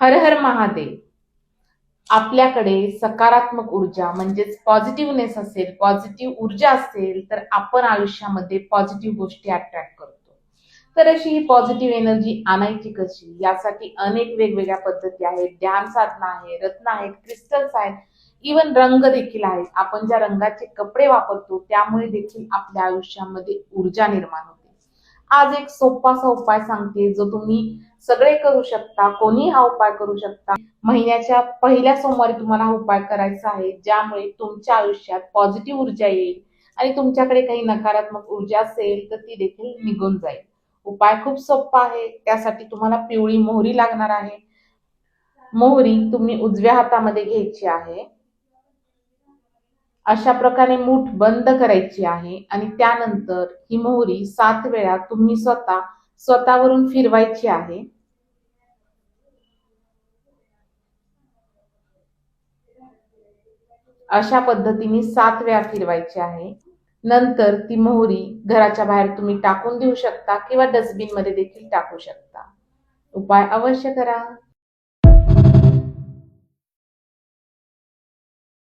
हर हर महादेव. आपल्याकडे सकारात्मक ऊर्जा म्हणजेच पॉझिटिव्हनेस असेल, पॉझिटिव्ह ऊर्जा असेल तर आपण आयुष्यामध्ये पॉझिटिव्ह गोष्टी अट्रॅक्ट करतो. तर अशी ही पॉझिटिव्ह एनर्जी आणायची कशी, यासाठी अनेक वेगवेगळ्या पद्धती आहेत. ध्यान साधना आहे, रत्न आहेत, क्रिस्टल्स आहेत, इवन रंग देखील आहेत. आपण ज्या रंगाचे कपडे वापरतो त्यामुळे देखील आपल्या आयुष्यामध्ये ऊर्जा निर्माण होते. आज एक सोपासा उपाय सांगते जो तुम्ही सगळे करू शकता, कोणी हा उपाय करू शकता. महिन्याच्या पहिल्या सोमवारी तुम्हाला हा उपाय करायचा आहे, ज्यामुळे तुमच्या आयुष्यात पॉझिटिव्ह ऊर्जा येईल आणि तुमच्याकडे काही नकारात्मक ऊर्जा असेल तर ती देखील निघून जाईल. उपाय खूप सोपा आहे. त्यासाठी तुम्हाला पिवळी मोहरी लागणार आहे. मोहरी तुम्ही उजव्या हातामध्ये घ्यायची आहे. अशा प्रकारे मूठ बंद करायची आहे आणि त्यानंतर ही मोहरी 7 वेळा तुम्ही स्वतःवरून फिरवायची आहे. अशा पद्धतीने 7 वेळा फिरवायची आहे. नंतर ती मोहरी घराच्या बाहेर तुम्ही टाकून देऊ शकता किंवा डस्टबिन मध्ये देखील टाकू शकता. उपाय अवश्य करा.